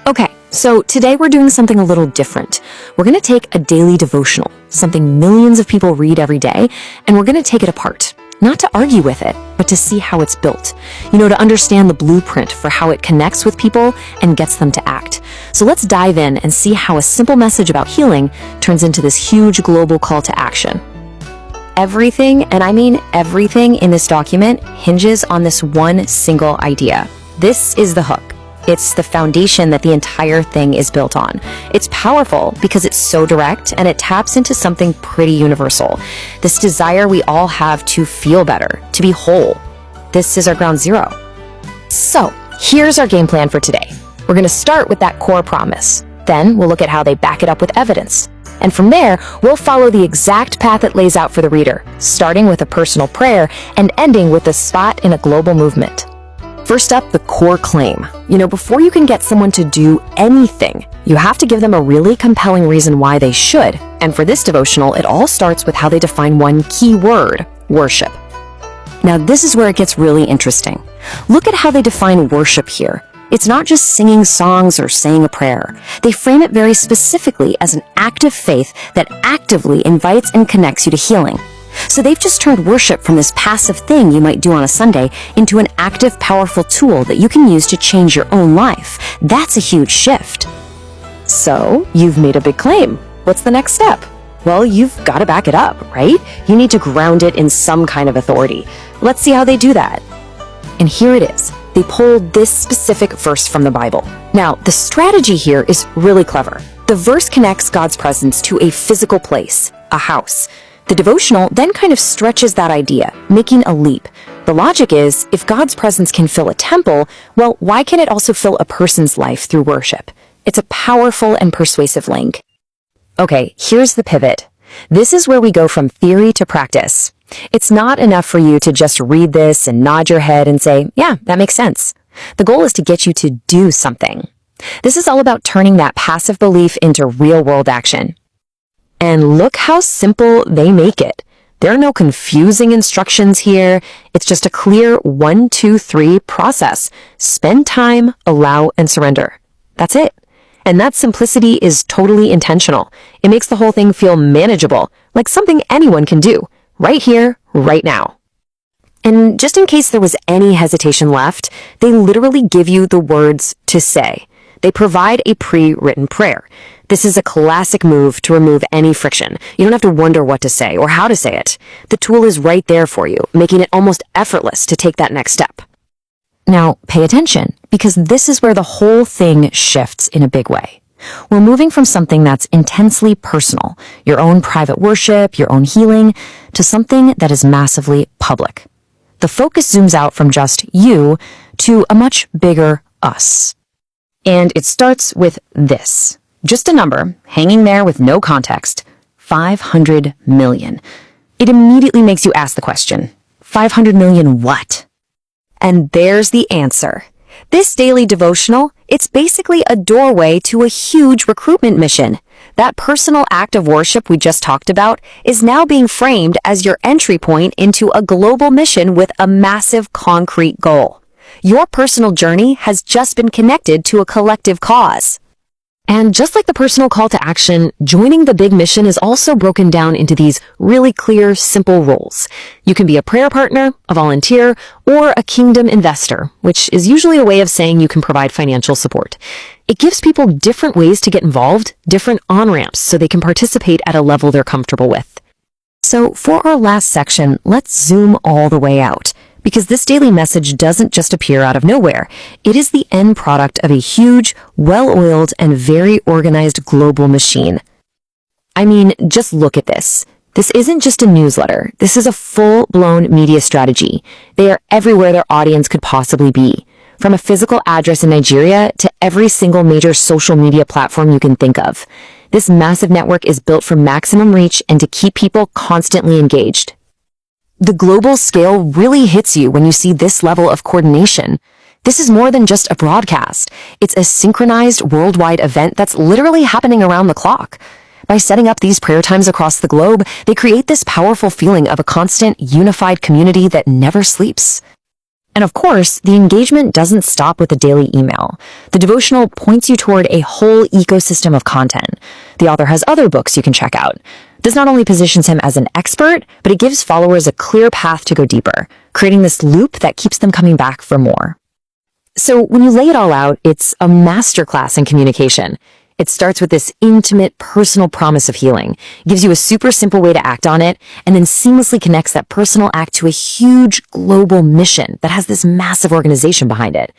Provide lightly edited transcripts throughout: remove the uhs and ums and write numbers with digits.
Okay, so today we're doing something a little different. We're going to take a daily devotional, something millions of people read every day, and we're going to take it apart. Not to argue with it, but to see how it's built. To understand the blueprint for how it connects with people and gets them to act. So let's dive in and see how a simple message about healing turns into this huge global call to action. Everything, and I mean everything in this document, hinges on this one single idea. This is the hook. It's the foundation that the entire thing is built on. It's powerful because it's so direct and it taps into something pretty universal. This desire we all have to feel better, to be whole. This is our ground zero. So, here's our game plan for today. We're going to start with that core promise. Then we'll look at how they back it up with evidence. And from there, we'll follow the exact path it lays out for the reader, starting with a personal prayer and ending with a spot in a global movement. First up, the core claim. Before you can get someone to do anything, you have to give them a really compelling reason why they should. And for this devotional, it all starts with how they define one key word: worship. Now, this is where it gets really interesting. Look at how they define worship here. It's not just singing songs or saying a prayer. They frame it very specifically as an act of faith that actively invites and connects you to healing. So they've just turned worship from this passive thing you might do on a Sunday into an active, powerful tool that you can use to change your own life. That's a huge shift. So, you've made a big claim. What's the next step? Well, you've got to back it up, right? You need to ground it in some kind of authority. Let's see how they do that. And here it is. They pulled this specific verse from the Bible. Now, the strategy here is really clever. The verse connects God's presence to a physical place, a house. The devotional then kind of stretches that idea, making a leap. The logic is, if God's presence can fill a temple, well, why can't it also fill a person's life through worship? It's a powerful and persuasive link. Okay, here's the pivot. This is where we go from theory to practice. It's not enough for you to just read this and nod your head and say, yeah, that makes sense. The goal is to get you to do something. This is all about turning that passive belief into real-world action. And look how simple they make it. There are no confusing instructions here. It's just a clear 1, 2, 3 process. Spend time, allow, and surrender. That's it. And that simplicity is totally intentional. It makes the whole thing feel manageable, like something anyone can do, right here, right now. And just in case there was any hesitation left, they literally give you the words to say. They provide a pre-written prayer. This is a classic move to remove any friction. You don't have to wonder what to say or how to say it. The tool is right there for you, making it almost effortless to take that next step. Now, pay attention, because this is where the whole thing shifts in a big way. We're moving from something that's intensely personal, your own private worship, your own healing, to something that is massively public. The focus zooms out from just you to a much bigger us. And it starts with this. Just a number, hanging there with no context. 500 million. It immediately makes you ask the question, 500 million what? And there's the answer. This daily devotional, it's basically a doorway to a huge recruitment mission. That personal act of worship we just talked about is now being framed as your entry point into a global mission with a massive concrete goal. Your personal journey has just been connected to a collective cause. And just like the personal call to action, joining the big mission is also broken down into these really clear, simple roles. You can be a prayer partner, a volunteer, or a kingdom investor, which is usually a way of saying you can provide financial support. It gives people different ways to get involved, different on-ramps, so they can participate at a level they're comfortable with. So for our last section, let's zoom all the way out. Because this daily message doesn't just appear out of nowhere. It is the end product of a huge, well-oiled, and very organized global machine. I mean, just look at this. This isn't just a newsletter. This is a full-blown media strategy. They are everywhere their audience could possibly be. From a physical address in Nigeria to every single major social media platform you can think of. This massive network is built for maximum reach and to keep people constantly engaged. The global scale really hits you when you see this level of coordination. This is more than just a broadcast. It's a synchronized worldwide event that's literally happening around the clock. By setting up these prayer times across the globe, they create this powerful feeling of a constant, unified community that never sleeps. And of course, the engagement doesn't stop with a daily email. The devotional points you toward a whole ecosystem of content. The author has other books you can check out. This not only positions him as an expert, but it gives followers a clear path to go deeper, creating this loop that keeps them coming back for more. So when you lay it all out, it's a masterclass in communication. It starts with this intimate, personal promise of healing, gives you a super simple way to act on it, and then seamlessly connects that personal act to a huge global mission that has this massive organization behind it.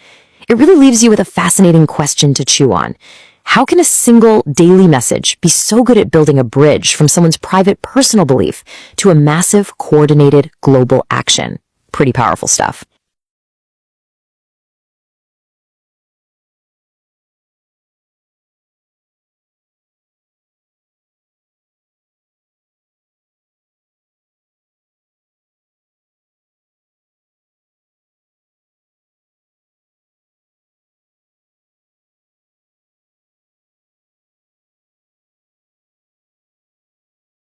It really leaves you with a fascinating question to chew on. How can a single daily message be so good at building a bridge from someone's private personal belief to a massive, coordinated global action? Pretty powerful stuff.